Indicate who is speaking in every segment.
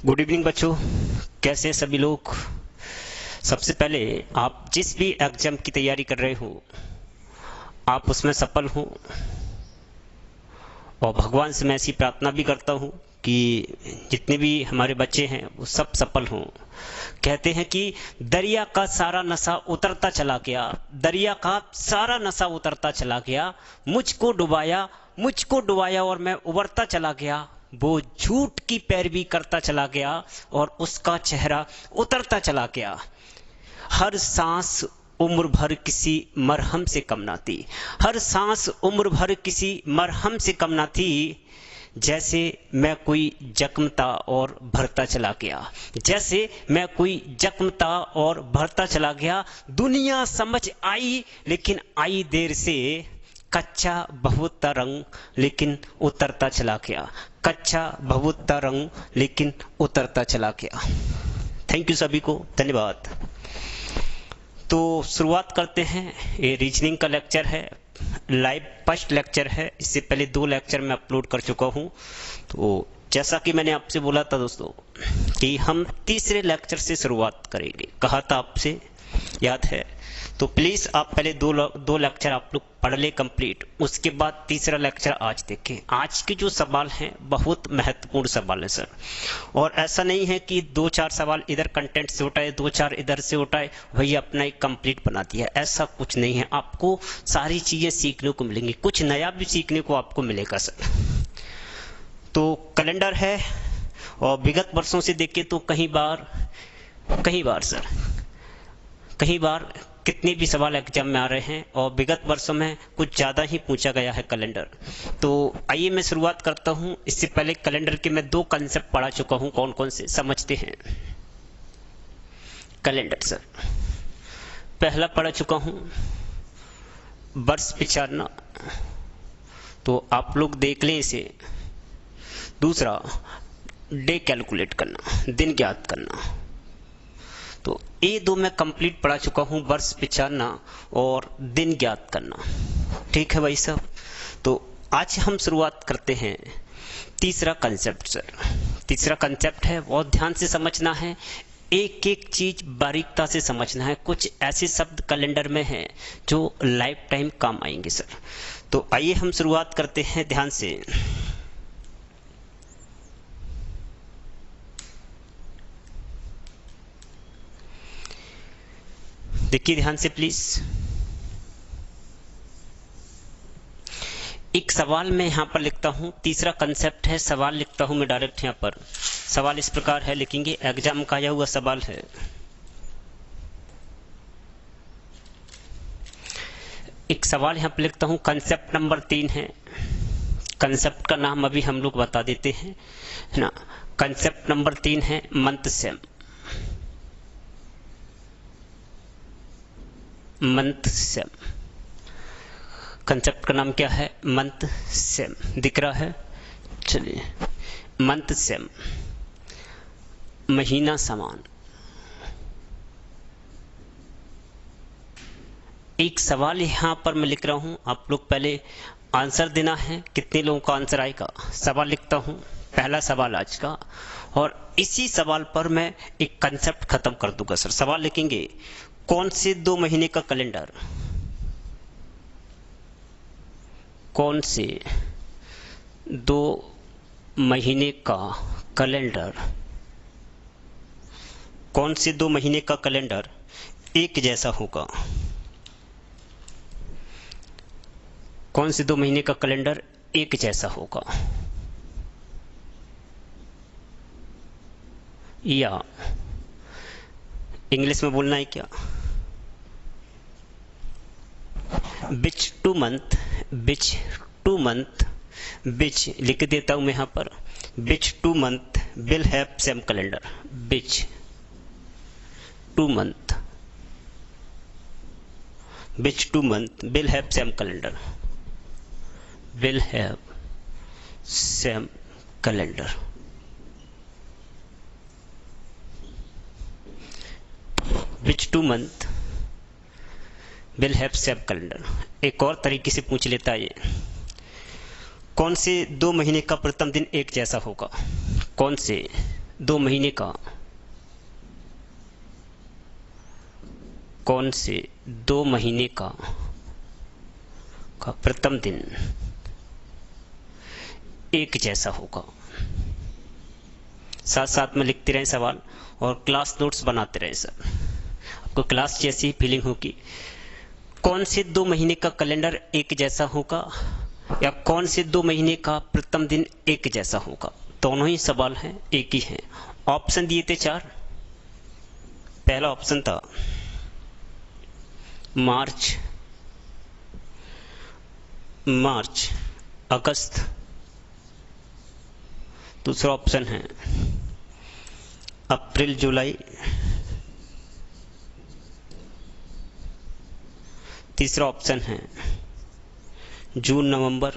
Speaker 1: Good evening बच्चों, कैसे हैं सभी लोग। सबसे पहले आप जिस भी एग्जाम की तैयारी कर रहे हो आप उसमें सफल हो, और भगवान से मैं ऐसी प्रार्थना भी करता हूँ कि जितने भी हमारे बच्चे हैं वो सब सफल हों। कहते हैं कि दरिया का सारा नशा उतरता चला गया, दरिया का सारा नशा उतरता चला गया, मुझको डुबाया और मैं उबरता चला गया। वो झूठ की पैरवी करता चला गया और उसका चेहरा उतरता चला गया। हर सांस उम्र भर किसी मरहम से कम ना थी, हर सांस उम्र भर किसी मरहम से कम ना थी। जैसे मैं कोई जख्मता और भरता चला गया, जैसे मैं कोई जख्मता और भरता चला गया। दुनिया समझ आई लेकिन आई देर से, कच्चा बहुत रंग लेकिन उतरता चला गया, कच्चा बहुत रंग लेकिन उतरता चला गया। थैंक यू सभी को, धन्यवाद। तो शुरुआत करते हैं। ये रीजनिंग का लेक्चर है, लाइव फर्स्ट लेक्चर है। इससे पहले 2 लेक्चर मैं अपलोड कर चुका हूं। तो जैसा कि मैंने आपसे बोला था दोस्तों कि हम तीसरे लेक्चर से शुरुआत करेंगे, कहा था आपसे, याद है। तो प्लीज आप पहले दो लेक्चर आप लोग पढ़ ले कंप्लीट, उसके बाद तीसरा लेक्चर आज देखें। आज के जो सवाल हैं बहुत महत्वपूर्ण सवाल है सर, और ऐसा नहीं है कि 2-4 सवाल इधर कंटेंट से उठाए, 2-4 इधर से उठाए, वही अपना एक कंप्लीट बना दिया। ऐसा कुछ नहीं है, आपको सारी चीजें सीखने को मिलेंगी, कुछ नया भी सीखने को आपको मिलेगा सर। तो कैलेंडर है, और विगत वर्षों से देखें तो कई बार कितने भी सवाल एग्जाम में आ रहे हैं, और विगत वर्षों में कुछ ज़्यादा ही पूछा गया है कैलेंडर। तो आइए मैं शुरुआत करता हूं। इससे पहले कैलेंडर के मैं 2 कंसेप्ट पढ़ा चुका हूं, कौन कौन से समझते हैं। कैलेंडर सर पहला पढ़ा चुका हूं, वर्ष विचारना, तो आप लोग देख लें इसे। दूसरा डे कैलकुलेट करना, दिन ज्ञात करना। तो ये 2 मैं कंप्लीट पढ़ा चुका हूं, वर्ष विचारना और दिन ज्ञात करना। ठीक है भाई साहब। तो आज हम शुरुआत करते हैं तीसरा कंसेप्ट सर। तीसरा कंसेप्ट है, बहुत ध्यान से समझना है, एक एक चीज बारीकता से समझना है। कुछ ऐसे शब्द कैलेंडर में हैं जो लाइफ टाइम काम आएंगे सर। तो आइए हम शुरुआत करते हैं ध्यान से। देखिए ध्यान से प्लीज। एक सवाल मैं यहां पर लिखता हूं, तीसरा कंसेप्ट है, सवाल लिखता हूं मैं डायरेक्ट यहां पर। सवाल इस प्रकार है, लिखेंगे, एग्जाम का आया हुआ सवाल है। एक सवाल यहां पर लिखता हूं, कंसेप्ट नंबर 3 है। कंसेप्ट का नाम अभी हम लोग बता देते हैं, है ना। कंसेप्ट नंबर 3 है month same. Month same concept का नाम क्या है? Month same. दिख रहा है? चलिए, मंथ सेम, महीना समान। एक सवाल यहां पर मैं लिख रहा हूं, आप लोग पहले आंसर देना है। कितने लोगों का आंसर आएगा? सवाल लिखता हूं, पहला सवाल आज का, और इसी सवाल पर मैं एक कंसेप्ट खत्म कर दूंगा सर। सवाल लिखेंगे, कौन से 2 महीने का कैलेंडर, कौन से 2 महीने का कैलेंडर, कौन से 2 महीने का कैलेंडर एक जैसा होगा? कौन से 2 महीने का कैलेंडर एक जैसा होगा? या इंग्लिश में बोलना है क्या? विच टू मंथ लिख देता हूं मैं यहां पर, विच 2 month will have same calendar. Which 2 month will have same calendar, will have same calendar. Which 2 month will have same calendar. एक और तरीके से पूछ लेता है ये, कौन से 2 महीने का प्रथम दिन एक जैसा होगा? कौन से 2 महीने का, कौन से 2 महीने का प्रथम दिन एक जैसा होगा? साथ साथ में लिखते रहें सवाल और क्लास नोट्स बनाते रहें सर, आपको क्लास जैसी फीलिंग होगी। कौन से 2 महीने का कैलेंडर एक जैसा होगा या कौन से 2 महीने का प्रथम दिन एक जैसा होगा? दोनों ही सवाल हैं, एक ही हैं। ऑप्शन दिए थे 4। पहला ऑप्शन था मार्च अगस्त। दूसरा ऑप्शन है अप्रैल जुलाई। तीसरा ऑप्शन है जून नवंबर।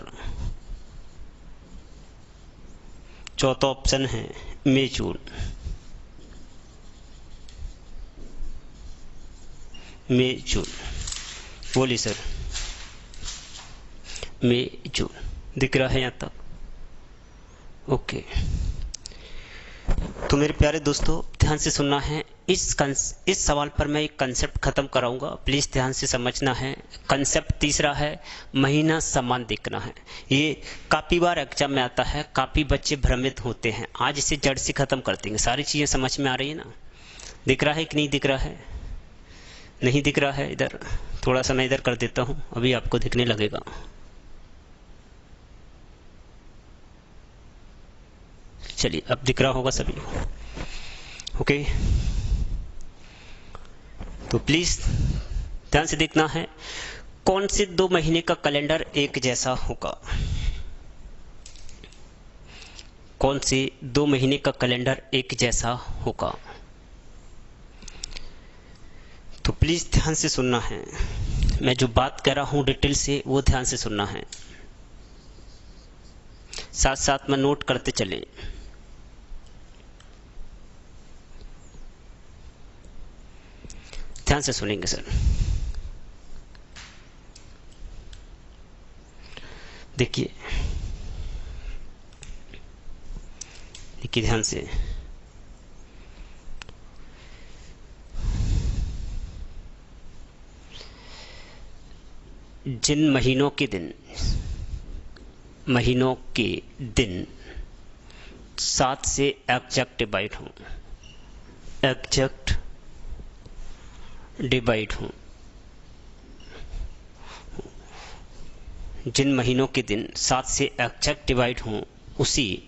Speaker 1: चौथा ऑप्शन है मई जून। मई जून बोलिए सर, मई जून दिख रहा है यहाँ तक? ओके। तो मेरे प्यारे दोस्तों ध्यान से सुनना है। इस सवाल पर मैं एक कंसेप्ट खत्म कराऊंगा, प्लीज ध्यान से समझना है। कंसेप्ट तीसरा है महीना समान दिखना है। ये काफी बार एग्जाम में आता है, काफी बच्चे भ्रमित होते हैं। आज इसे जड़ से खत्म कर देंगे। सारी चीजें समझ में आ रही है ना? दिख रहा है कि नहीं दिख रहा है? नहीं दिख रहा है? इधर थोड़ा सा मैं इधर कर देता हूं, अभी आपको दिखने लगेगा। चलिए अब दिख रहा होगा सभी। ओके, तो प्लीज ध्यान से देखना है। कौन से 2 महीने का कैलेंडर एक जैसा होगा? कौन से 2 महीने का कैलेंडर एक जैसा होगा? तो प्लीज ध्यान से सुनना है। मैं जो बात कर रहा हूं डिटेल से वो ध्यान से सुनना है, साथ साथ में नोट करते चले। ध्यान से सुनेंगे सर। देखिए ध्यान से। जिन महीनों के दिन 7 से एग्जैक्ट डिवाइड हों, जिन महीनों के दिन 7 से एग्जैक्ट डिवाइड हों उसी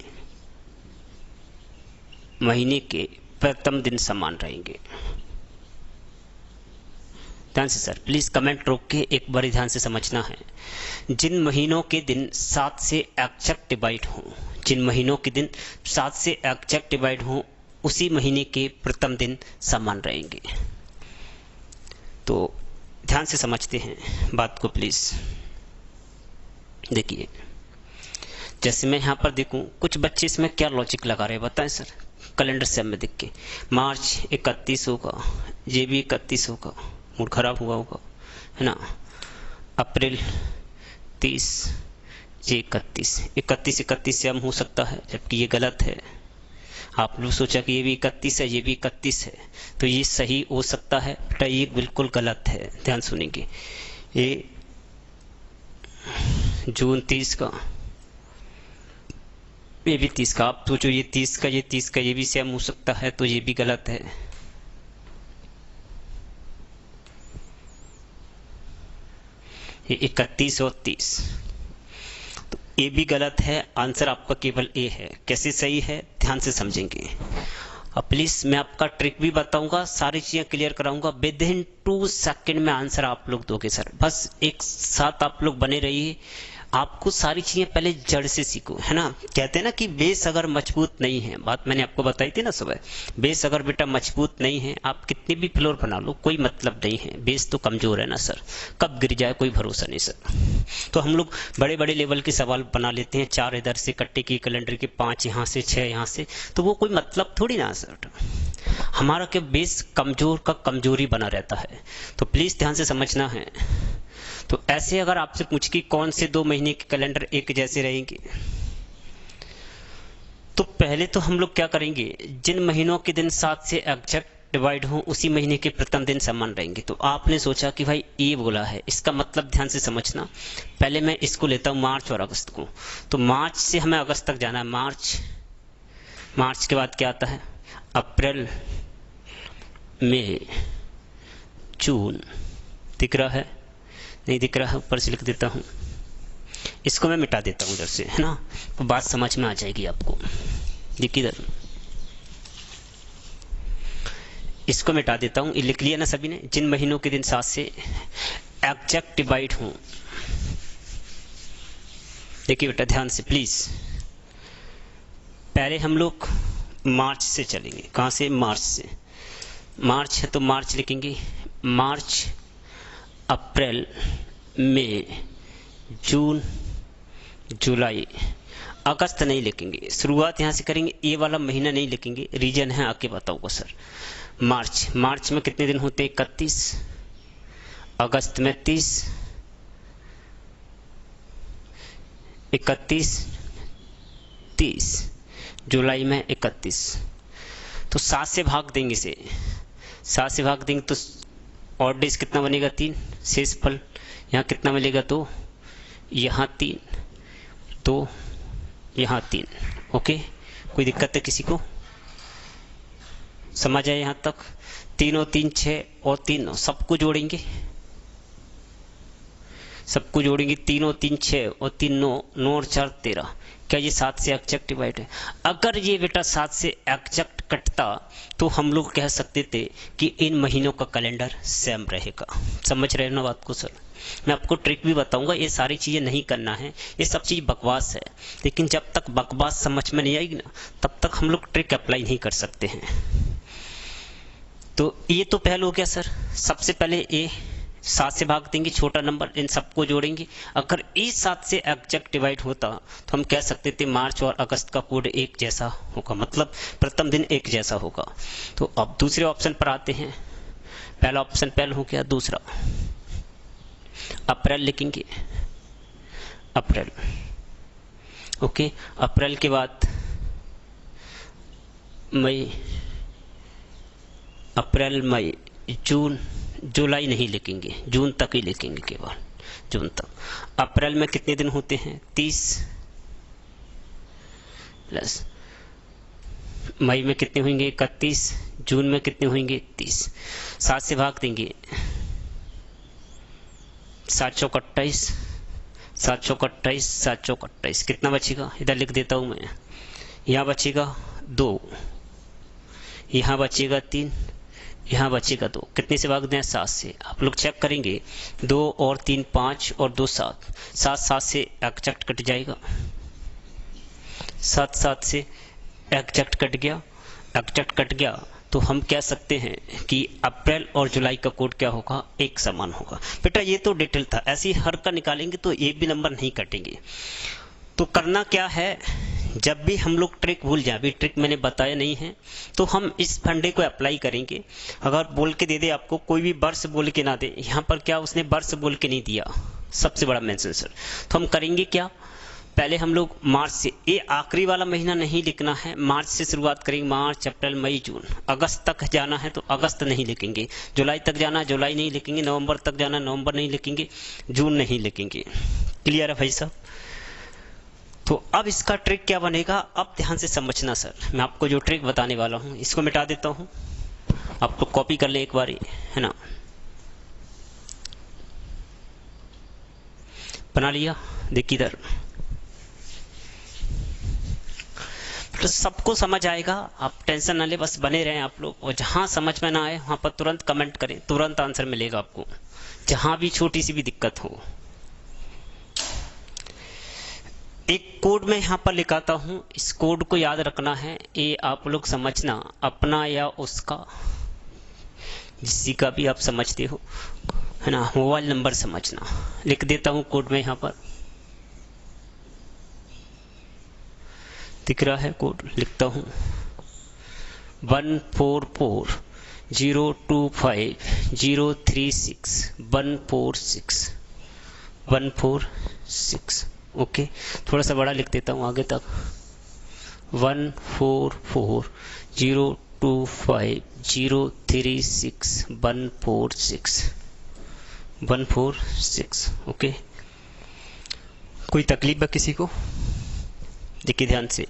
Speaker 1: महीने के प्रथम दिन समान रहेंगे। ध्यान से सर, प्लीज कमेंट रोक के एक बार ध्यान से समझना है। जिन महीनों के दिन 7 से एग्जैक्ट डिवाइड हों, जिन महीनों के दिन 7 से एग्जैक्ट डिवाइड हों उसी महीने के प्रथम दिन समान रहेंगे। तो ध्यान से समझते हैं बात को प्लीज। देखिए जैसे मैं यहाँ पर देखूं, कुछ बच्चे इसमें क्या लॉजिक लगा रहे हैं बताएं सर। कैलेंडर से में देख के मार्च 31 होगा, ये भी 31 होगा, मूड खराब हुआ होगा, है ना। अप्रैल 30, ये 31 से हम हो सकता है, जबकि ये गलत है। आप लोग सोचा कि ये भी 31 है, ये भी 31 है, तो ये सही हो सकता है, बेटा ये बिल्कुल गलत है। ध्यान सुनेंगे। ये जून 30 का, ये भी 30 का। आप सोचो ये 30 का, ये 30 का, ये भी सेम हो सकता है, तो ये भी गलत है। ये 31 और 30, तो ये भी गलत है। आंसर आपका केवल ए है। कैसे सही है ध्यान से समझेंगे। अब प्लीज मैं आपका ट्रिक भी बताऊंगा, सारी चीजें क्लियर कराऊंगा। विद इन 2 सेकंड में आंसर आप लोग दोगे सर। बस एक साथ आप लोग बने रहिए। आपको सारी चीजें पहले जड़ से सीखो, है ना। कहते हैं ना कि बेस अगर मजबूत नहीं है, बात मैंने आपको बताई थी ना सुबह, बेस अगर बेटा मजबूत नहीं है, आप कितने भी फ्लोर बना लो कोई मतलब नहीं है। बेस तो कमजोर है ना सर, कब गिर जाए कोई भरोसा नहीं सर। तो हम लोग बड़े बड़े लेवल के सवाल बना लेते हैं, 4 इधर से कट्टे की, कैलेंडर के 5 यहाँ से, 6 यहाँ से, तो वो कोई मतलब थोड़ी ना सर। हमारा क्या बेस कमजोर का कमजोरी बना रहता है। तो प्लीज ध्यान से समझना है। तो ऐसे अगर आपसे पूछ कि कौन से 2 महीने के कैलेंडर एक जैसे रहेंगे, तो पहले तो हम लोग क्या करेंगे, जिन महीनों के दिन 7 से एग्जैक्ट डिवाइड हो उसी महीने के प्रथम दिन समान रहेंगे। तो आपने सोचा कि भाई ये बोला है, इसका मतलब ध्यान से समझना। पहले मैं इसको लेता हूँ मार्च और अगस्त को, तो मार्च से हमें अगस्त तक जाना है। मार्च के बाद क्या आता है, अप्रैल, मई, जून। दिख रहा है? नहीं दिख रहा है, ऊपर से लिख देता हूँ। इसको मैं मिटा देता हूँ उधर से, है ना, तो बात समझ में आ जाएगी आपको। देखिए इधर इसको मिटा देता हूँ, ये लिख लिया ना सभी ने। जिन महीनों के दिन 7 से एग्जैक्ट डिवाइड हों, देखिए बेटा ध्यान से प्लीज। पहले हम लोग मार्च से चलेंगे। कहाँ से? मार्च से। मार्च है तो मार्च लिखेंगे, मार्च, अप्रैल, मई, जून, जुलाई। अगस्त नहीं लिखेंगे, शुरुआत यहाँ से करेंगे, ये वाला महीना नहीं लिखेंगे। रीजन है आके बताऊंगा सर। मार्च में कितने दिन होते हैं? 31, अगस्त में 30, 31, 30, जुलाई में 31। तो 7 से भाग देंगे इसे, 7 से भाग देंगे तो और डेज कितना बनेगा? 3। शेषफल यहाँ कितना मिलेगा? 2, यहाँ 3, 2, यहाँ 3। ओके, कोई दिक्कत है किसी को? समझ आए यहाँ तक? 3 और 3 6 और 3 9, सबको जोड़ेंगे, 3 और 3 6 और 3 9, 9 और 4 13। क्या ये 7 से एग्जैक्ट डिवाइड है? अगर ये बेटा 7 से एग्जैक्ट कटता तो हम लोग कह सकते थे कि इन महीनों का कैलेंडर सेम रहेगा। समझ रहे हो ना बात को सर? मैं आपको ट्रिक भी बताऊंगा, ये सारी चीजें नहीं करना है, ये सब चीज बकवास है। लेकिन जब तक बकवास समझ में नहीं आएगी ना, तब तक हम लोग ट्रिक अप्लाई नहीं कर सकते हैं। तो ये तो पहलू हो गया सर। सबसे पहले ये 7 से भाग देंगे, छोटा नंबर, इन सबको जोड़ेंगे। अगर ये 7 से एग्जैक्ट डिवाइड होता तो हम कह सकते थे मार्च और अगस्त का कोड एक जैसा होगा, मतलब प्रथम दिन एक जैसा होगा। तो अब दूसरे ऑप्शन पर आते हैं। पहला ऑप्शन पहले हो गया, दूसरा अप्रैल लिखेंगे, अप्रैल। ओके, अप्रैल के बाद मई, अप्रैल, मई, जून, जुलाई नहीं लिखेंगे, जून तक ही लिखेंगे, केवल जून तक। अप्रैल में कितने दिन होते हैं? 30 प्लस मई में कितने होंगे? 31, जून में कितने होंगे? 30। 7 से भाग देंगे, 7 चौक 28, 7 चौक 28, 7 चौक 28। कितना बचेगा? इधर लिख देता हूं मैं। यहाँ बचेगा 2, यहाँ बचेगा 3, यहाँ बचेगा 2। कितने से भाग दें? 7 से। आप लोग चेक करेंगे, 2 और 3 5 और 2 7, 7 से एग्जैक्ट कट जाएगा, 7 से एग्जैक्ट कट गया। एग्जैक्ट कट गया तो हम कह सकते हैं कि अप्रैल और जुलाई का कोड क्या होगा? एक समान होगा। बेटा ये तो डिटेल था, ऐसे ही हर का निकालेंगे तो एक भी नंबर नहीं कटेंगे। तो करना क्या है, जब भी हम लोग ट्रिक भूल जाए, अभी ट्रिक मैंने बताया नहीं है, तो हम इस फंडे को अप्लाई करेंगे। अगर बोल के दे दे आपको, कोई भी वर्ष बोल के ना दे, यहाँ पर क्या उसने वर्ष बोल के नहीं दिया, सबसे बड़ा मेंशन सर। तो हम करेंगे क्या, पहले हम लोग मार्च से, ये आखिरी वाला महीना नहीं लिखना है, मार्च से शुरुआत करेंगे। मार्च, अप्रैल, मई, जून। अगस्त तक जाना है तो अगस्त नहीं लिखेंगे, जुलाई तक जाना है जुलाई नहीं लिखेंगे, नवंबर तक जाना है नवंबर नहीं लिखेंगे, जून नहीं लिखेंगे। क्लियर है भाई साहब? तो अब इसका ट्रिक क्या बनेगा, अब ध्यान से समझना सर। मैं आपको जो ट्रिक बताने वाला हूं, इसको मिटा देता हूं, आप लोग कॉपी कर ले एक बार, है ना। बना लिया? देखिए इधर तो सबको समझ आएगा, आप टेंशन ना ले, बस बने रहें आप लोग। और जहां समझ में ना आए वहां पर तुरंत कमेंट करें, तुरंत आंसर मिलेगा आपको, जहां भी छोटी सी भी दिक्कत हो। एक कोड मैं यहाँ पर लिखाता हूँ, इस कोड को याद रखना है। ये आप लोग समझना, अपना या उसका, जिसी का भी आप समझते हो, है ना, मोबाइल नंबर समझना। लिख देता हूँ कोड में, यहाँ पर दिख रहा है कोड, लिखता हूँ 144025036 146। 146। ओके, थोड़ा सा बड़ा लिख देता हूँ आगे तक। 144025036 146। ओके, कोई तकलीफ है किसी को? देखिए ध्यान से,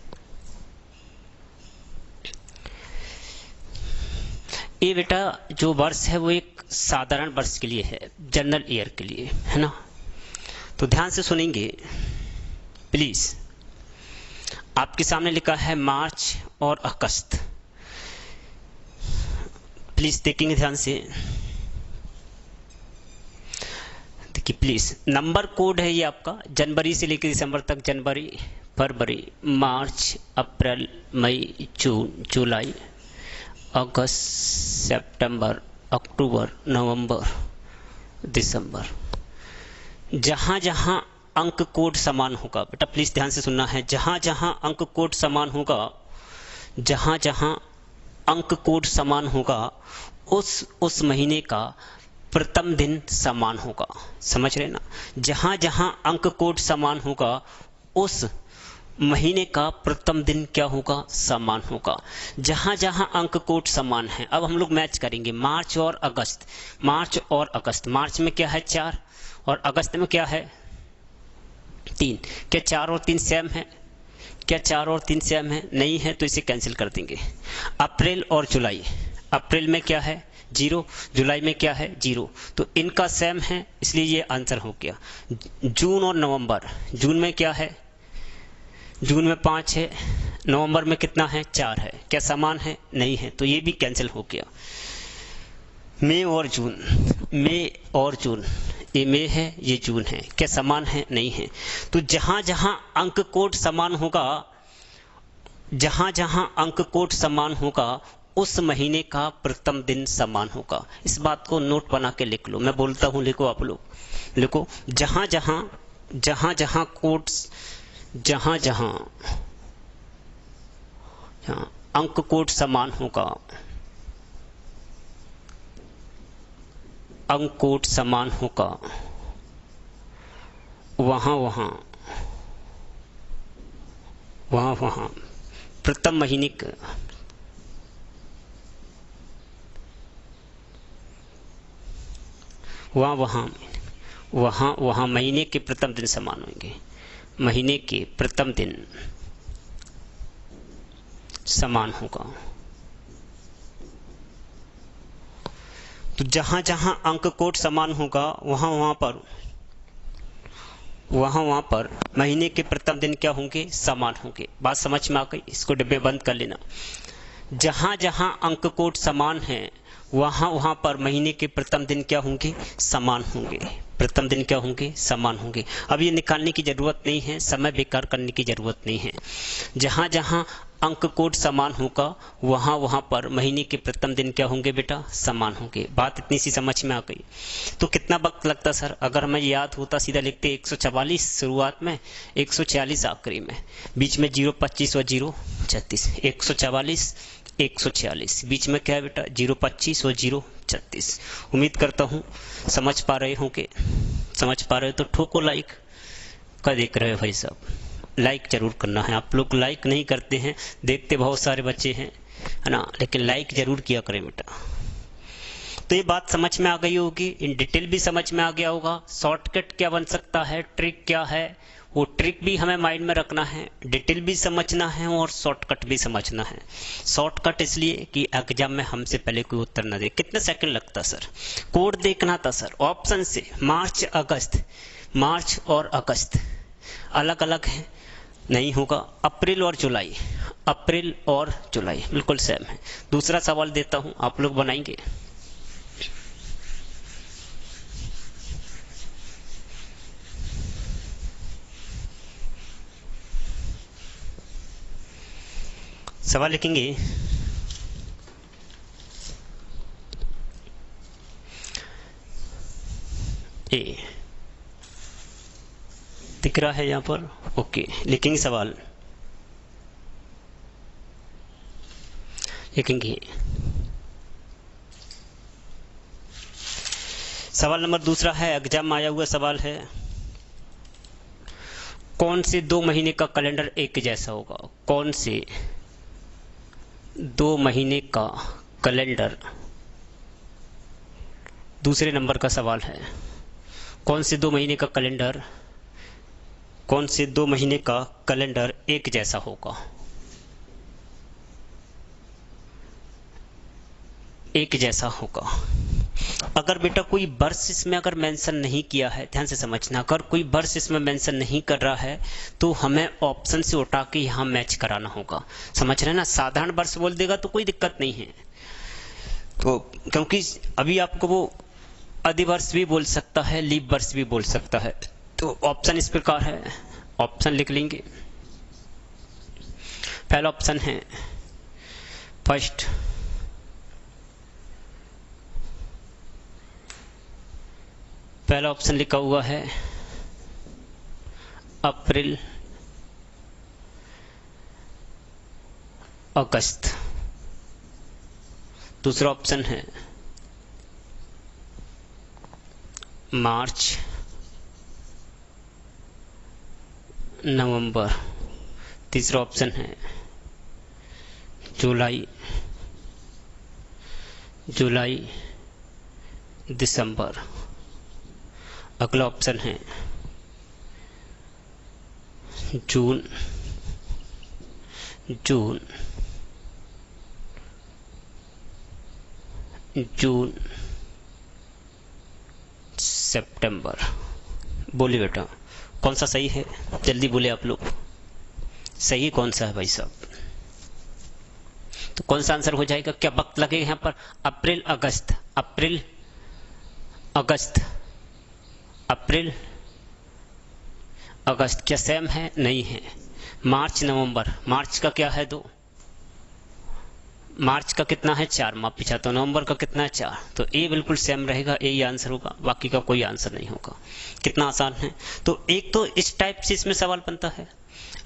Speaker 1: ये बेटा जो वर्ष है वो एक साधारण वर्ष के लिए है, जनरल ईयर के लिए है ना। तो ध्यान से सुनेंगे प्लीज। आपके सामने लिखा है मार्च और अगस्त, प्लीज देखेंगे ध्यान से। देखिए प्लीज, नंबर कोड है ये आपका जनवरी से लेकर दिसंबर तक। जनवरी, फरवरी, मार्च, अप्रैल, मई, जून, जुलाई, अगस्त, सितंबर, अक्टूबर, नवंबर, दिसंबर। जहां जहां अंक कोड समान होगा बेटा, प्लीज ध्यान से सुनना है, जहां जहां अंक कोड समान होगा, जहां जहां अंक कोड समान होगा, उस महीने का प्रथम दिन समान होगा। समझ रहे ना? जहां जहां अंक कोड समान होगा, उस महीने का प्रथम दिन क्या होगा? समान होगा। जहां जहां अंक कोड समान है, अब हम लोग मैच करेंगे मार्च और अगस्त। मार्च और अगस्त, मार्च में क्या है? 4, और अगस्त में क्या है? 3। क्या 4 और 3 सेम है? क्या 4 और 3 सेम है? नहीं है, तो इसे कैंसिल कर देंगे। अप्रैल और जुलाई, अप्रैल में क्या है? 0, जुलाई में क्या है? 0, तो इनका सेम है, इसलिए ये आंसर हो गया। जून और नवंबर, जून में क्या है? जून में 5 है, नवंबर में कितना है? 4 है। क्या समान है? नहीं है, तो ये भी कैंसिल हो गया। मई और जून, मई और जून, ये मई है, ये जून है। क्या समान है? नहीं है। तो जहां जहां अंक कोड समान होगा, जहां जहां अंक कोड समान होगा, उस महीने का प्रथम दिन समान होगा। इस बात को नोट बना के लिख लो, मैं बोलता हूं लिखो, आप लोग लिखो। जहां जहां कोड, जहां जहां अंक कोड समान होगा, अंक कोड समान होगा, वहां प्रथम महीने का, वहां महीने के प्रथम दिन समान होंगे। महीने के प्रथम दिन समान होगा। तो जहां जहां अंक कोड समान होगा, वहां पर महीने के प्रथम दिन क्या होंगे? समान होंगे। बात समझ में आ गई? इसको डिब्बे बंद कर लेना। जहां जहां अंक कोड समान है, वहां पर महीने के प्रथम दिन क्या होंगे? समान होंगे। प्रथम दिन क्या होंगे? समान होंगे। अब ये निकालने की जरूरत नहीं है, समय बेकार करने की जरूरत नहीं है। जहां जहां अंक कोड समान होगा, वहां पर महीने के प्रथम दिन क्या होंगे बेटा? समान होंगे। बात इतनी सी समझ में आ गई। तो कितना वक्त लगता सर? अगर हमें याद होता, सीधा लिखते 144 शुरुआत में, 146 आखिरी में, बीच में 025 और 036। 144 146, बीच में क्या है बेटा? 025 और 036। उम्मीद करता हूँ समझ पा रहे होंगे। समझ पा रहे हो तो ठोको लाइक। क्या देख रहे हो भाई साहब? लाइक जरूर करना है। आप लोग लाइक नहीं करते हैं, देखते बहुत सारे बच्चे हैं, है ना, लेकिन लाइक जरूर किया करें बेटा। तो ये बात समझ में आ गई होगी, इन डिटेल भी समझ में आ गया होगा। शॉर्टकट क्या बन सकता है, ट्रिक क्या है, वो ट्रिक भी हमें माइंड में रखना है, डिटेल भी समझना है और शॉर्टकट भी समझना है। शॉर्टकट इसलिए कि एग्जाम में हमसे पहले कोई उत्तर न दे। कितने सेकंड लगता सर? कोड देखना था सर, ऑप्शन से मार्च अगस्त, मार्च और अगस्त अलग अलग है, नहीं होगा। अप्रैल और जुलाई, अप्रैल और जुलाई बिल्कुल सेम है। दूसरा सवाल देता हूं, आप लोग बनाएंगे। सवाल लिखेंगे, ए दिख रहा है यहां पर? ओके, लिखेंगे सवाल, लिखेंगे सवाल नंबर दूसरा है, एग्जाम में आया हुआ सवाल है। कौन से 2 महीने का कैलेंडर एक जैसा होगा? कौन से 2 महीने का कैलेंडर, दूसरे नंबर का सवाल है, कौन से 2 महीने का कैलेंडर, कौन से 2 महीने का कैलेंडर एक जैसा होगा? एक जैसा होगा। अगर बेटा कोई वर्ष इसमें अगर मेंशन नहीं किया है, ध्यान से समझना, अगर कोई वर्ष इसमें मेंशन नहीं कर रहा है तो हमें ऑप्शन से उठा के यहाँ मैच कराना होगा। समझ रहे हैं ना? साधारण वर्ष बोल देगा तो कोई दिक्कत नहीं है, तो क्योंकि अभी आपको वो अधिवर्ष भी बोल सकता है, लीप वर्ष भी बोल सकता है। तो ऑप्शन इस प्रकार है, ऑप्शन लिख लेंगे। पहला ऑप्शन है फर्स्ट, पहला ऑप्शन लिखा हुआ है अप्रैल अगस्त। दूसरा ऑप्शन है मार्च नवंबर। तीसरा ऑप्शन है जुलाई दिसंबर। अगला ऑप्शन है जून सितंबर। बोलिए बेटा कौन सा सही है? जल्दी बोले आप लोग, सही कौन सा है भाई साहब? तो कौन सा आंसर हो जाएगा? क्या वक्त लगेगा यहाँ पर? अप्रैल अगस्त, अप्रैल अगस्त, अप्रैल अगस्त। क्या सेम है? नहीं है। मार्च नवंबर, मार्च का क्या है 2, मार्च का कितना है 4, माफ पीछा, तो नवंबर का कितना है 4। तो ए बिल्कुल सेम रहेगा, ए ही आंसर होगा, बाकी का कोई आंसर नहीं होगा। कितना आसान है। तो एक तो इस टाइप से इसमें सवाल बनता है।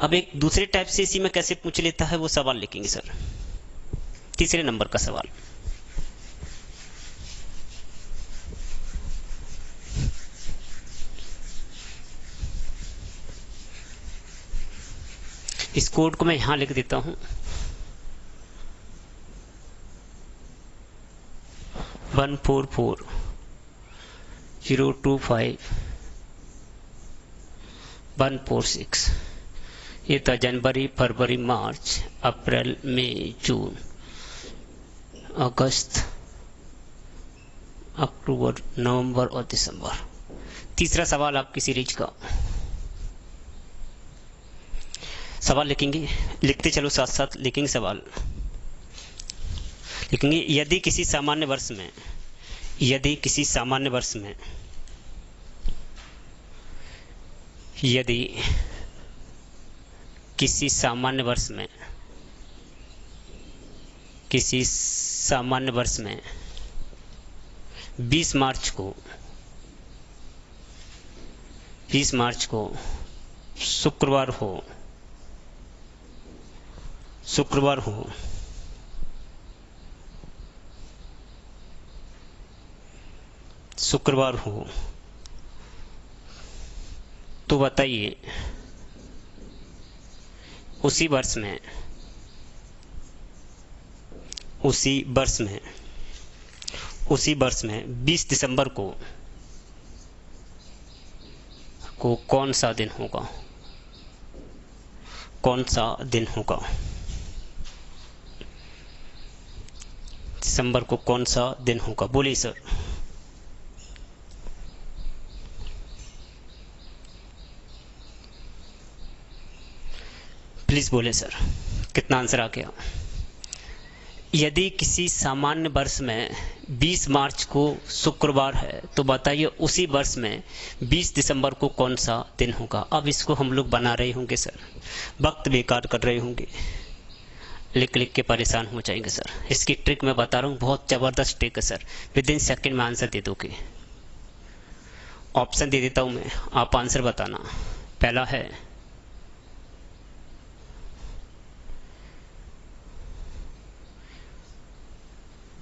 Speaker 1: अब एक दूसरे टाइप से इसी में कैसे पूछ लेता है वो सवाल लिखेंगे सर। तीसरे नंबर का सवाल, इस कोड को मैं यहां लिख देता हूं, 1440251446। ये था जनवरी, फरवरी, मार्च, अप्रैल, मई, जून, अगस्त, अक्टूबर, नवंबर और दिसंबर। तीसरा सवाल आपकी सीरीज का सवाल लिखेंगे, लिखते चलो साथ साथ लिखेंगे सवाल। लिखेंगे यदि किसी सामान्य वर्ष में, यदि किसी सामान्य वर्ष में, यदि किसी सामान्य वर्ष में, किसी सामान्य वर्ष में 20 मार्च को शुक्रवार हो, शुक्रवार हो, तो बताइए उसी वर्ष में 20 दिसंबर को कौन सा दिन होगा? कौन सा दिन होगा? दिसंबर को कौन सा दिन होगा? बोलिए सर। प्लीज बोले सर, कितना आंसर आ गया? यदि किसी सामान्य वर्ष में 20 मार्च को शुक्रवार है तो बताइए उसी वर्ष में 20 दिसंबर को कौन सा दिन होगा? अब इसको हम लोग बना रहे होंगे सर, वक्त बेकार कर रहे होंगे, लिख लिख के परेशान हो जाएंगे सर। इसकी ट्रिक मैं बता रहा हूँ, बहुत जबरदस्त ट्रिक है सर, विद इन सेकेंड में आंसर दे दोगे। ऑप्शन दे देता हूँ मैं, आप आंसर बताना। पहला है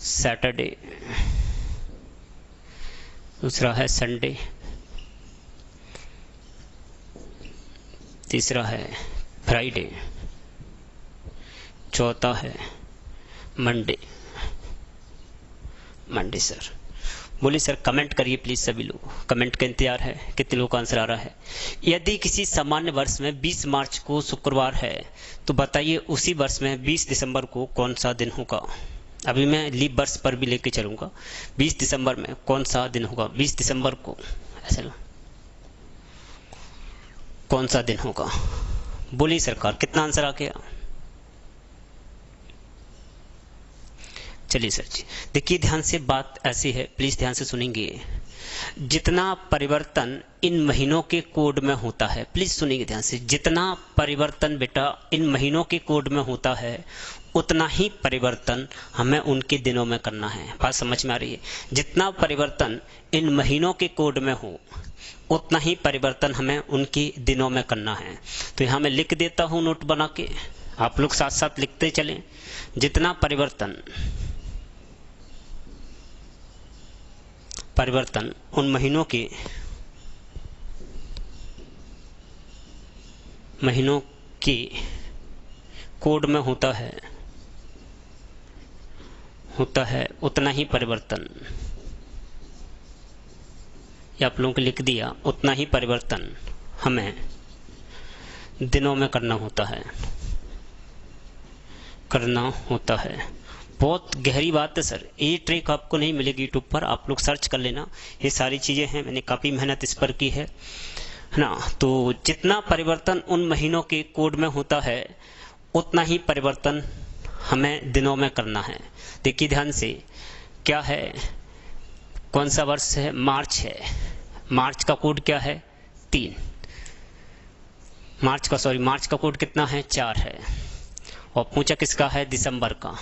Speaker 1: सैटरडे, दूसरा है संडे, तीसरा है फ्राइडे, चौथा है मंडे। Monday sir. बोलिए सर, कमेंट करिए प्लीज, सभी लोग कमेंट का इंतजार है, कितने लोगों का आंसर आ रहा है। यदि किसी सामान्य वर्ष में 20 मार्च को शुक्रवार है तो बताइए उसी वर्ष में 20 दिसंबर को कौन सा दिन होगा। अभी मैं लीप वर्ष पर भी लेके चलूंगा। 20 दिसंबर में कौन सा दिन होगा, 20 दिसंबर को ऐसा कौन सा दिन होगा। बोलिए सरकार, कितना आंसर आ गया। चलिए सर जी, देखिए ध्यान से, बात ऐसी है, प्लीज ध्यान से सुनेंगे। जितना परिवर्तन इन महीनों के कोड में होता है, प्लीज सुनिए ध्यान से, जितना परिवर्तन बेटा इन महीनों के कोड में होता है उतना ही परिवर्तन हमें उनके दिनों में करना है। बात समझ में आ रही है। जितना परिवर्तन इन महीनों के कोड में हो उतना ही परिवर्तन हमें उनके दिनों में करना है। तो यहां मैं लिख देता हूं नोट बना के, आप लोग साथ साथ लिखते चलें। जितना परिवर्तन उन महीनों के कोड में होता है उतना ही परिवर्तन, या आप लोगों को लिख दिया, उतना ही परिवर्तन हमें दिनों में करना होता है। बहुत गहरी बात है सर, ये ट्रिक आपको नहीं मिलेगी यूट्यूब पर, आप लोग सर्च कर लेना। ये सारी चीजें हैं, मैंने काफी मेहनत इस पर की है ना। तो जितना परिवर्तन उन महीनों के कोड में होता है उतना ही परिवर्तन हमें दिनों में करना है। देखिए ध्यान से, क्या है, कौन सा वर्ष है, मार्च है। मार्च का कोड क्या है, 3। मार्च का कोड कितना है, 4 है। और पूछा किसका है, दिसंबर का।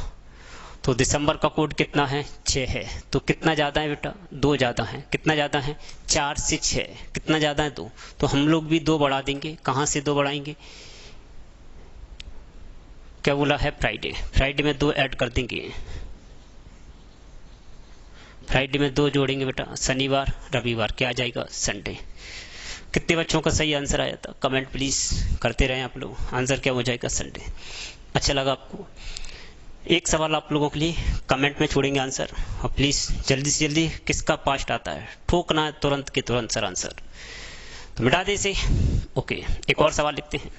Speaker 1: तो दिसंबर का कोड कितना है, 6 है। तो कितना ज्यादा है बेटा, 2 ज्यादा है। कितना ज्यादा है, 4 से 6 कितना ज्यादा है, 2। तो हम लोग भी 2 बढ़ा देंगे। कहां से 2 बढ़ाएंगे, क्या बोला है, फ्राइडे में 2 ऐड कर देंगे। फ्राइडे में 2 जोड़ेंगे बेटा, शनिवार रविवार, क्या आ जाएगा, संडे। कितने बच्चों का सही आंसर आया था, कमेंट प्लीज करते रहे आप लोग। आंसर क्या हो जाएगा, संडे। अच्छा लगा आपको। एक सवाल आप लोगों के लिए कमेंट में छोड़ेंगे आंसर, और प्लीज जल्दी से जल्दी किसका पास्ट आता है ठोकना है तुरंत के तुरंत सर आंसर, तो मिटा दे इसे। ओके, एक और सवाल लिखते हैं।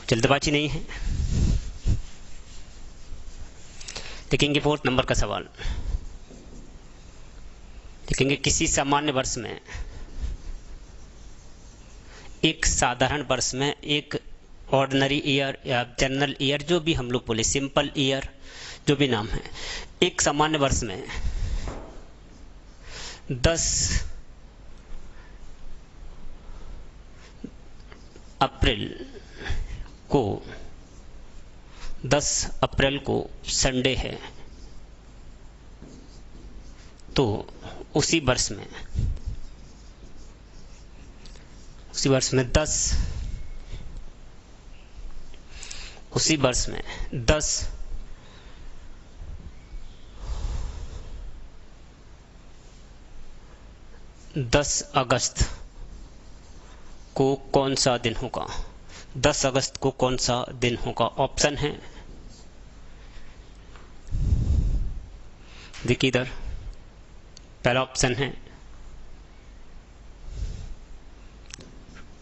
Speaker 1: जल्दबाजी नहीं है। देखेंगे 4 नंबर का सवाल। देखेंगे किसी सामान्य वर्ष में, एक साधारण वर्ष में, एक ऑर्डिनरी ईयर या जनरल ईयर, जो भी हम लोग बोले, सिंपल ईयर, जो भी नाम है, एक सामान्य वर्ष में 10 अप्रैल को संडे है। तो उसी वर्ष में 10 अगस्त को कौन सा दिन होगा। 10 अगस्त को कौन सा दिन होगा। ऑप्शन है, देखिए इधर, पहला ऑप्शन है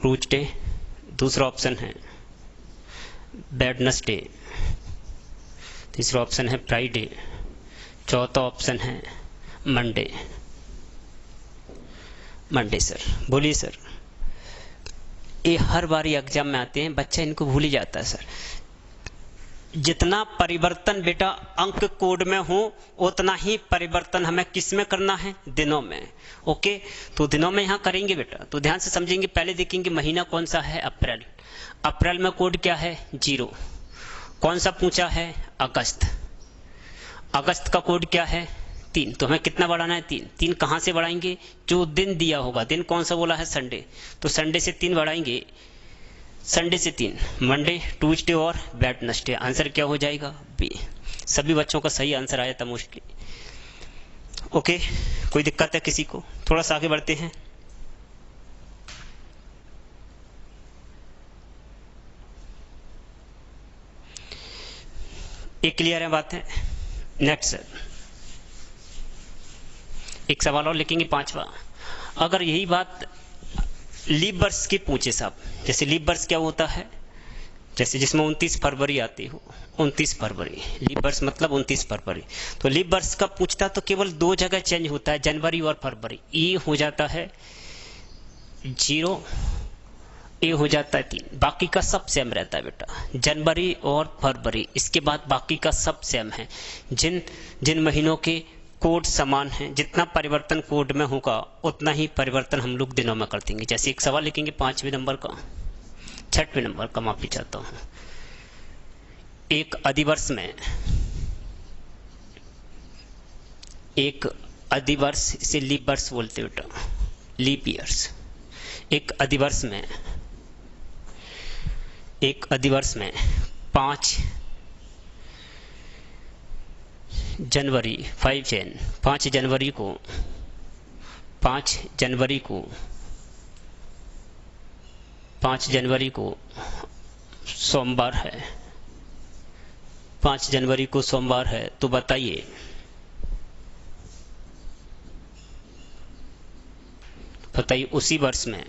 Speaker 1: ट्यूसडे, दूसरा ऑप्शन है वेडनेसडे, तीसरा ऑप्शन है फ्राइडे, चौथा ऑप्शन है मंडे। सर बोलिए सर, ये हर बार एग्जाम में आते हैं, बच्चा इनको भूल ही जाता है सर। जितना परिवर्तन बेटा अंक कोड में हो उतना ही परिवर्तन हमें किस में करना है, दिनों में। ओके, तो दिनों में यहां करेंगे बेटा, तो ध्यान से समझेंगे। पहले देखेंगे महीना कौन सा है, अप्रैल। अप्रैल में कोड क्या है, 0। कौन सा पूछा है, अगस्त। अगस्त का कोड क्या है, 3। तो हमें कितना बढ़ाना है, 3। 3 कहां से बढ़ाएंगे, जो दिन दिया होगा। दिन कौन सा बोला है, संडे। तो संडे से 3 बढ़ाएंगे, संडे से 3, मंडे, ट्यूसडे और वेडनेसडे। आंसर क्या हो जाएगा, बी। सभी बच्चों का सही आंसर आया था मोस्टली। ओके, कोई दिक्कत है किसी को? थोड़ा सा आगे बढ़ते हैं। एक क्लियर है बात है? नेक्स्ट सर, एक सवाल और लिखेंगे 5वां। अगर यही बात लीप वर्ष की पूछे साहब, जैसे लीप वर्ष क्या होता है, जैसे जिसमें 29 फरवरी आती हो, 29 फरवरी लीप वर्ष मतलब 29 फरवरी, तो लीप वर्ष का पूछता तो केवल 2 जगह चेंज होता है, जनवरी और फरवरी। ये हो जाता है 0, ये हो जाता है 3, बाकी का सब सेम रहता है बेटा, जनवरी और फरवरी। इसके बाद बाकी का सब सेम है। जिन जिन महीनों के कोड समान हैं, जितना परिवर्तन कोड में होगा उतना ही परिवर्तन हम लोग दिनों में कर देंगे। जैसे एक सवाल लिखेंगे 5वें नंबर का, 6वें नंबर का माफी चाहता हूं। एक अधिवर्ष में, एक अधिवर्ष से लीप वर्ष बोलते बेटा, लीप ईयर्स। एक अधिवर्ष में, एक अधिवर्ष में 5 जनवरी 5 जनवरी को 5 जनवरी को 5 जनवरी को सोमवार है, 5 जनवरी को सोमवार है, तो बताइए उसी वर्ष में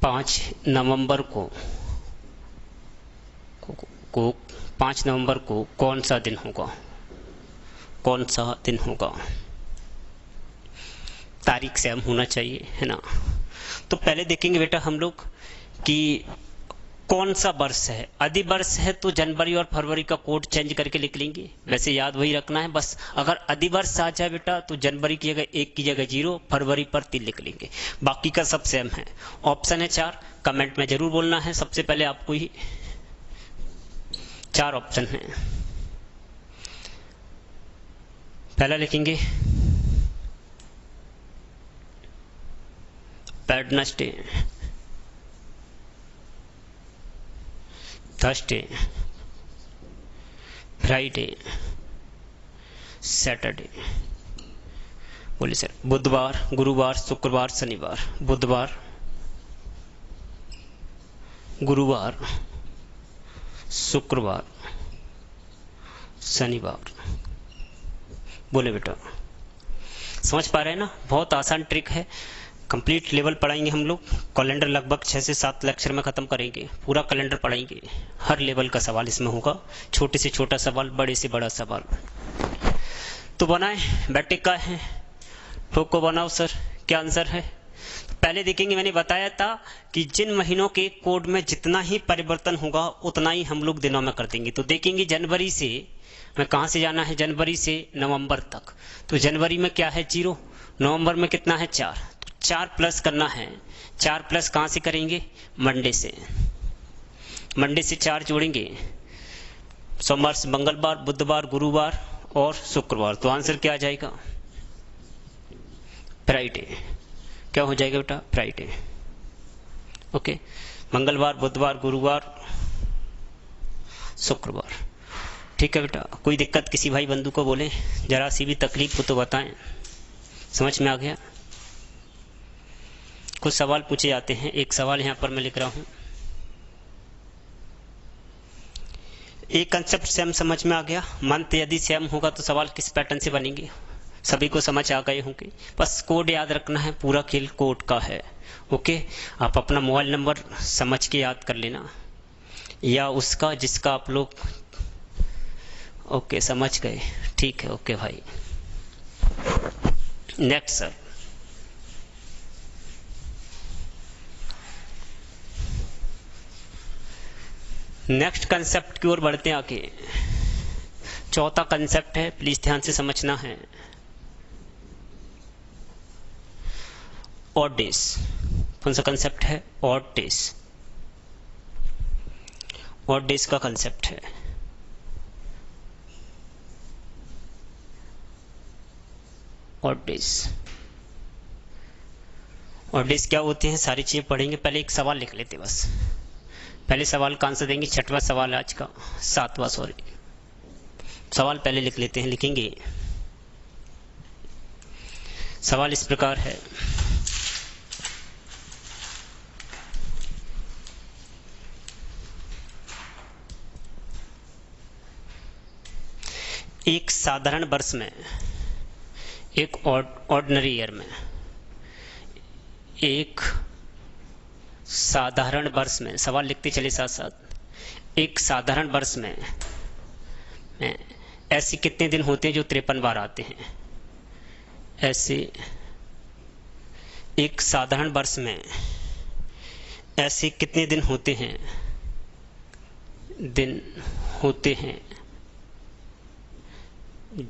Speaker 1: 5 नवंबर को 5 नवंबर को कौन सा दिन होगा, कौन सा दिन होगा? तारीख सेम होना चाहिए, है ना। तो पहले देखेंगे बेटा हम लोग कि कौन सा वर्ष है। अधिवर्ष है तो जनवरी और फरवरी का कोड चेंज करके लिख लेंगे, वैसे याद वही रखना है बस। अगर अधिवर्ष आ जाए बेटा तो जनवरी की जगह 1 की जगह 0, फरवरी पर 3 लिख लेंगे, बाकी का सब सेम है। ऑप्शन है 4, कमेंट में जरूर बोलना है। सबसे पहले आपको ही 4 ऑप्शन है। पहला लिखेंगे वेडनेसडे, थर्सडे, फ्राइडे, सैटरडे। बोलिए सर। बुधवार, गुरुवार, शुक्रवार, शनिवार। बुधवार, गुरुवार, शुक्रवार, शनिवार। बोले बेटा, समझ पा रहे हैं ना? बहुत आसान ट्रिक है। कंप्लीट लेवल पढ़ाएंगे हम लोग। कैलेंडर लगभग 6 से 7 लेक्चर में खत्म करेंगे। पूरा कैलेंडर पढ़ाएंगे, हर लेवल का सवाल इसमें होगा, छोटे से छोटा सवाल, बड़े से बड़ा सवाल। तो बनाए बेटे का है, ठोको बनाओ सर, क्या आंसर है? पहले देखेंगे, मैंने बताया था कि जिन महीनों के कोड में जितना ही परिवर्तन होगा उतना ही हम लोग दिनों में कर देंगे। तो देखेंगे जनवरी से, मैं कहां से जाना है, जनवरी से नवंबर तक। तो जनवरी में क्या है 0, नवंबर में कितना है 4, तो 4 प्लस करना है। 4 प्लस कहां से करेंगे, मंडे से। मंडे से 4 जोड़ेंगे, सोमवार से मंगलवार, बुधवार, गुरुवार और शुक्रवार। तो आंसर क्या आ जाएगा, फ्राइडे। क्या हो जाएगा बेटा, फ्राइडे। ओके, मंगलवार, बुधवार, गुरुवार, शुक्रवार। ठीक है बेटा, कोई दिक्कत किसी भाई बंधु को बोले, जरा सी भी तकलीफ हो तो बताएं। समझ में आ गया? कुछ सवाल पूछे जाते हैं। एक सवाल यहां पर मैं लिख रहा हूं। एक कंसेप्ट सेम समझ में आ गया। मंथ यदि सेम होगा तो सवाल किस पैटर्न से बनेंगे, सभी को समझ आ गए होंगे। बस कोड याद रखना है, पूरा खेल कोड का है। ओके, आप अपना मोबाइल नंबर समझ के याद कर लेना, या उसका जिसका आप लोग ओके समझ गए। ठीक है, ओके भाई। नेक्स्ट सर, नेक्स्ट कंसेप्ट की ओर बढ़ते हैं आगे। चौथा कंसेप्ट है, प्लीज ध्यान से समझना है, ऑड डेज। कौन सा कंसेप्ट है, ऑड डेज। ऑड डेज का कंसेप्ट है। ऑड डेज, ऑड डेज क्या होते हैं, सारी चीजें पढ़ेंगे। पहले एक सवाल लिख लेते बस। पहले सवाल का आंसर देंगे, छठवां सवाल आज का, सातवां सॉरी, सवाल पहले लिख लेते हैं, लिखेंगे। सवाल इस प्रकार है, एक साधारण वर्ष में, एक ऑर्डिनरी ईयर में, एक साधारण वर्ष में, सवाल लिखते चले साथ साथ, एक साधारण वर्ष में ऐसे कितने दिन होते हैं जो 53 बार आते हैं? ऐसे एक साधारण वर्ष में ऐसे कितने दिन होते हैं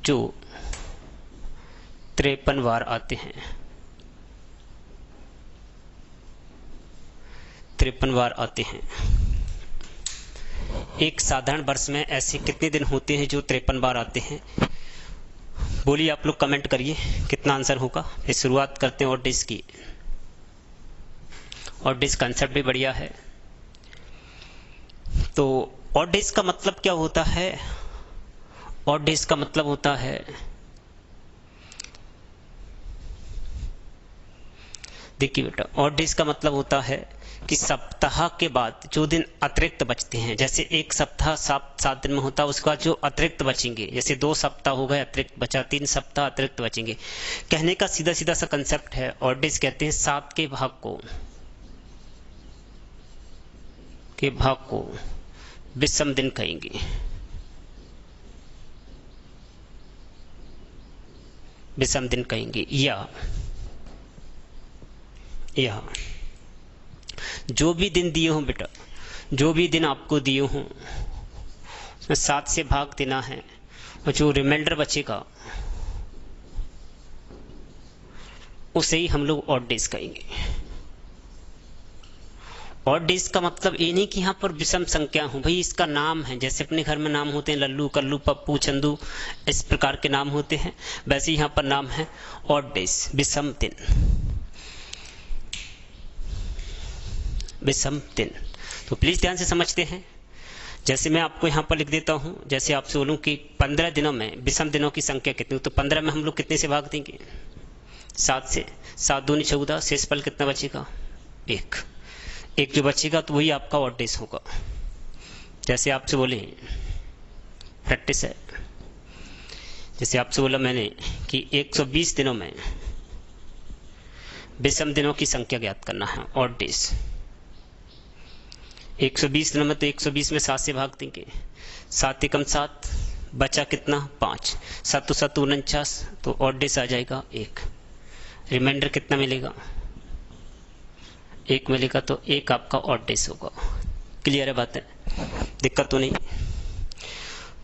Speaker 1: जो 53 बार आते हैं? 53 बार आते हैं। एक साधारण वर्ष में ऐसे कितने दिन होते हैं जो 53 बार आते हैं? बोलिए आप लोग, कमेंट करिए कितना आंसर होगा। फिर शुरुआत करते हैं ऑड डेज की। ऑड डेज कंसेप्ट भी बढ़िया है। तो ऑड डेज का मतलब क्या होता है? ऑड डेज का मतलब होता है, देखिए बेटा, ऑड डेज का मतलब होता है कि सप्ताह के बाद जो दिन अतिरिक्त बचते हैं, जैसे एक सप्ताह 7 दिन में होता है, उसके बाद जो अतिरिक्त बचेंगे, जैसे 2 सप्ताह हो गए अतिरिक्त बचा, 3 सप्ताह अतिरिक्त बचेंगे। कहने का सीधा सीधा सा कंसेप्ट है, ऑड डेज कहते हैं 7 के भाग को विषम दिन कहेंगे। विषम दिन कहेंगे, या जो भी दिन दिए हों बेटा, जो भी दिन आपको दिए हों, उसमें 7 से भाग देना है, और जो रिमाइंडर बचेगा उसे ही हम लोग ऑड डेज कहेंगे। ऑड डेज का मतलब ये नहीं कि यहाँ पर विषम संख्या हो, भाई इसका नाम है, जैसे अपने घर में नाम होते हैं लल्लू, कल्लू, पप्पू, चंदू, इस प्रकार के नाम होते हैं, वैसे यहाँ पर नाम है ऑड डेज, विषम दिन। विषम दिन। तो प्लीज ध्यान से समझते हैं। जैसे मैं आपको यहाँ पर लिख देता हूँ, जैसे आपसे बोलूँ कि 15 दिनों में विषम दिनों की संख्या कितनी, तो 15 में हम लोग कितने से भाग देंगे? 7 से। 7 दूनी 14, शेष पल कितना बचेगा? 1 जो बचेगा तो वही आपका ऑड डेज होगा। जैसे आपसे बोले, प्रैक्टिस है, जैसे आपसे बोला मैंने कि 120 दिनों में विषम दिनों की संख्या ज्ञात करना है, ऑड डेज। 120 दिनों में तो 120 में 7 से भाग देंगे, 7 एकम 7, बचा कितना? 5, 7 7 49, तो ऑड डेज आ जाएगा 1। रिमाइंडर कितना मिलेगा? 1 मिलेगा, तो 1 आपका ऑड डेज होगा। क्लियर है बात है? दिक्कत तो नहीं।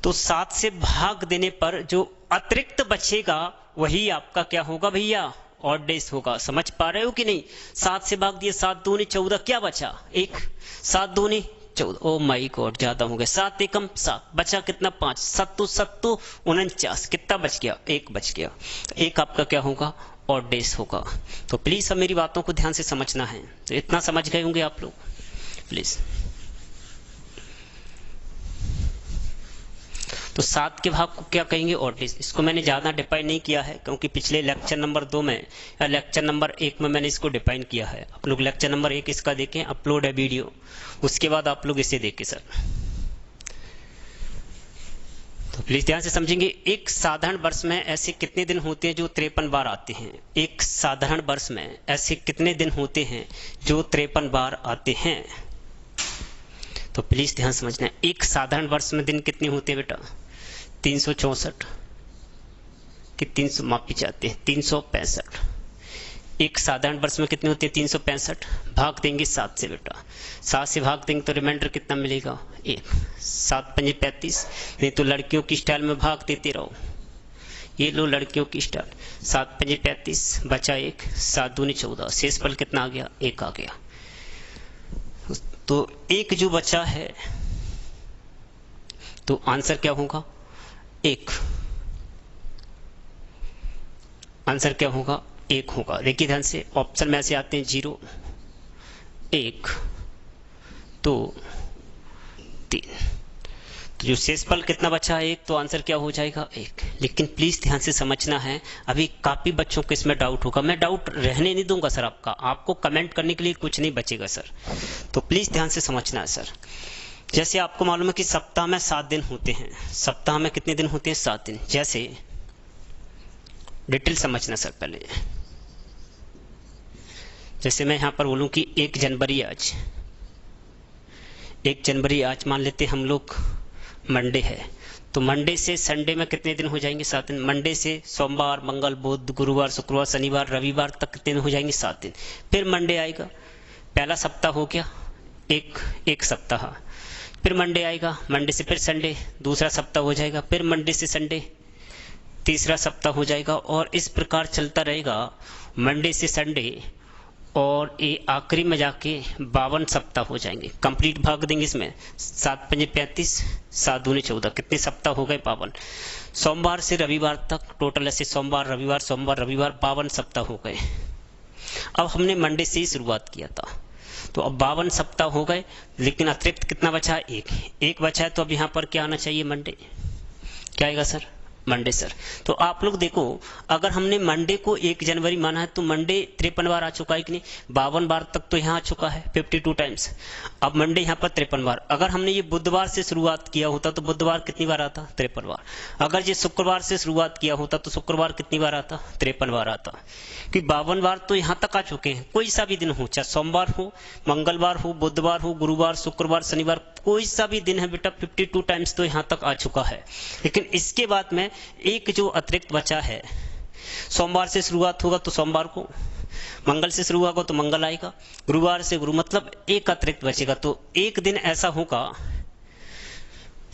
Speaker 1: तो 7 से भाग देने पर जो अतिरिक्त बचेगा वही आपका क्या होगा भैया? ऑड डेज होगा। समझ पा रहे हो कि नहीं? 7 से भाग दिए, 7 दूनी 14, क्या बचा? 1। 7 दूनी 14, ओ माई गॉड, ज्यादा हो गया। 7 एकम 7, बचा कितना? 5, 7 7 49, कितना बच गया? 1 बच गया। तो 1 आपका क्या होगा? ऑड डेज होगा। तो प्लीज अब मेरी बातों को ध्यान से समझना है। तो इतना समझ गए होंगे आप लोग, प्लीज। तो 7 के भाग को क्या कहेंगे? Odd days. इसको मैंने ज्यादा डिफाइन नहीं किया है, क्योंकि पिछले लेक्चर नंबर 2 में या लेक्चर नंबर 1 में मैंने इसको डिफाइन किया है। आप लोग लेक्चर नंबर 1 इसका देखें, अपलोड है वीडियो, उसके बाद आप लोग इसे देखें सर। तो प्लीज ध्यान से समझेंगे। एक साधारण वर्ष में ऐसे कितने दिन होते हैं जो 53 बार आते हैं? एक साधारण वर्ष में ऐसे कितने दिन होते हैं जो 53 बार आते हैं? तो प्लीज ध्यान समझना है। एक साधारण वर्ष में दिन कितने होते हैं बेटा? 364 कि 300, माफी चाहते हैं, 365। एक साधारण वर्ष में कितने होते हैं? 365। भाग देंगे 7 से बेटा, 7 से भाग देंगे तो रिमाइंडर कितना मिलेगा? 1। 7 पंजे 35, नहीं तो लड़कियों की स्टाइल में भाग देते रहो। ये लो लड़कियों की स्टाइल, 7 पंजे 35, बचा 1, 7 दूनी 14, शेष पल कितना आ गया? 1 आ गया। तो 1 जो बचा है, तो आंसर क्या होगा? 1। आंसर क्या होगा? 1 होगा। देखिए ध्यान से, ऑप्शन में ऐसे आते हैं 0, 1, 2, 3। तो जो शेषफल कितना बचा है 1, तो आंसर क्या हो जाएगा 1। लेकिन प्लीज ध्यान से समझना है, अभी काफी बच्चों को इसमें डाउट होगा। मैं डाउट रहने नहीं दूंगा सर, आपको कमेंट करने के लिए कुछ नहीं बचेगा सर। तो प्लीज ध्यान से समझना है सर। जैसे आपको मालूम है कि सप्ताह में 7 दिन होते हैं। सप्ताह में कितने दिन होते हैं? 7 दिन। जैसे डिटेल समझना सर पहले। जैसे मैं यहां पर बोलूं कि 1 जनवरी आज, 1 जनवरी आज मान लेते हम लोग मंडे है, तो मंडे से संडे में कितने दिन हो जाएंगे? 7 दिन। मंडे से सोमवार, मंगल, बुध, गुरुवार, शुक्रवार, शनिवार, रविवार तक कितने दिन हो जाएंगे? 7 दिन। फिर मंडे आएगा, पहला सप्ताह हो गया, एक सप्ताह। फिर मंडे आएगा, मंडे से फिर संडे, दूसरा सप्ताह हो जाएगा। फिर मंडे से संडे, तीसरा सप्ताह हो जाएगा। और इस प्रकार चलता रहेगा मंडे से संडे, और ये आखिरी में जाके 52 सप्ताह हो जाएंगे। कंप्लीट भाग देंगे इसमें, 7 पंजे 35, 7 दूनी 14, कितने सप्ताह हो गए? 52। सोमवार से रविवार तक टोटल ऐसे सोमवार रविवार 52 सप्ताह हो गए। अब हमने मंडे से ही शुरुआत किया था, तो अब 52 सप्ताह हो गए, लेकिन अतिरिक्त कितना बचा? 1 बचा है। तो अब यहाँ पर क्या आना चाहिए? मंडे। क्या आएगा सर? Monday sir. तो आप लोग देखो, अगर हमने मंडे को 1 जनवरी माना है तो मंडे 53 बार आ चुका है कि नहीं? 52 बार तक तो यहाँ आ चुका है, 52 टाइम्स। अब मंडे यहाँ पर 53 बार। अगर हमने ये बुधवार से शुरुआत किया होता तो बुधवार कितनी बार आता? 53 बार। अगर ये शुक्रवार से शुरुआत किया होता तो शुक्रवार कितनी बार आता? 53 बार आता। कि 52 बार तो यहाँ तक आ चुके हैं। कोई सा भी दिन हो, चाहे सोमवार हो, मंगलवार हो, बुधवार हो, गुरुवार, शुक्रवार, शनिवार, कोई सा भी दिन है बेटा, 52 टाइम्स तो यहाँ तक आ चुका है। लेकिन इसके बाद में एक जो अतिरिक्त बचा है, सोमवार से शुरुआत होगा तो सोमवार को, मंगल से शुरू होगा तो मंगल आएगा, गुरुवार से गुरु, मतलब एक अतिरिक्त बचेगा। तो एक दिन ऐसा होगा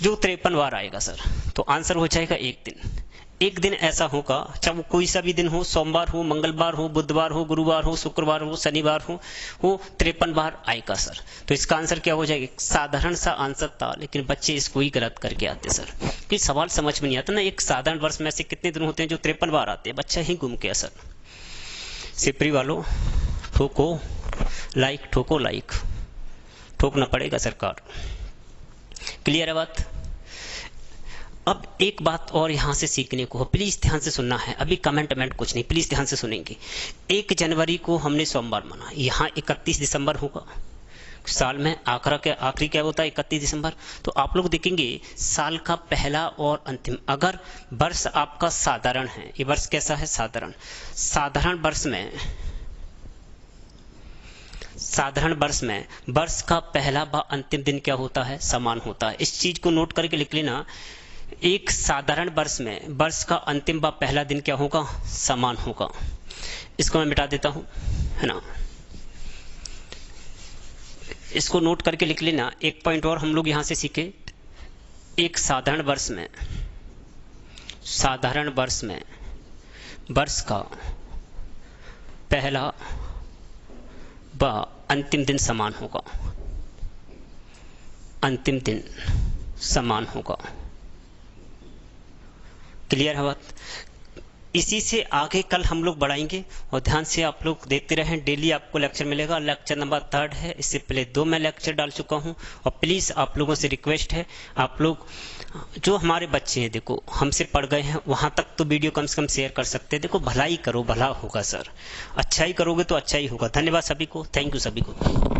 Speaker 1: जो 53 बार आएगा सर। तो आंसर हो जाएगा 1 दिन। एक दिन ऐसा होगा, चाहे वो कोई सा भी दिन हो, सोमवार हो, मंगलवार हो, बुधवार हो, गुरुवार हो, शुक्रवार हो, शनिवार हो, वो 53 बार आएगा सर। तो इसका आंसर क्या हो जाएगा? साधारण सा आंसर था, लेकिन बच्चे इसको ही गलत करके आते सर। कि सवाल समझ में नहीं आता ना, एक साधारण वर्ष में से कितने दिन होते हैं जो 53 बार आते हैं? बच्चा ही गुम गया सर। सिपरी वालों ठोको लाइक, ठोको लाइक, ठोकना पड़ेगा सरकार। क्लियर है बात? अब एक बात और यहां से सीखने को, प्लीज ध्यान से सुनना है। अभी कमेंट कुछ नहीं, प्लीज ध्यान से सुनेंगे। 1 जनवरी को हमने सोमवार माना, यहाँ 31 दिसंबर होगा। साल में आखिरी क्या होता है? 31 दिसंबर। तो आप लोग देखेंगे साल का पहला और अंतिम, अगर वर्ष आपका साधारण है, ये वर्ष कैसा है? साधारण। साधारण वर्ष में वर्ष का पहला व अंतिम दिन क्या होता है? समान होता है। इस चीज को नोट करके लिख लेना। एक साधारण वर्ष में वर्ष का अंतिम व पहला दिन क्या होगा? समान होगा। इसको मैं मिटा देता हूं, है ना। इसको नोट करके लिख लेना। एक पॉइंट और हम लोग यहां से सीखे। एक साधारण वर्ष में वर्ष का पहला व अंतिम दिन समान होगा। अंतिम दिन समान होगा। क्लियर है बात? इसी से आगे कल हम लोग बढ़ाएंगे, और ध्यान से आप लोग देखते रहें। डेली आपको लेक्चर मिलेगा। लेक्चर नंबर 3 है, इससे पहले 2 मैं लेक्चर डाल चुका हूं। और प्लीज आप लोगों से रिक्वेस्ट है, आप लोग जो हमारे बच्चे हैं, देखो हमसे पढ़ गए हैं, वहां तक तो वीडियो कम से कम शेयर कर सकते हैं। देखो भलाई करो, भला होगा सर। अच्छा ही करोगे तो अच्छा ही होगा। धन्यवाद सभी को, थैंक यू सभी को।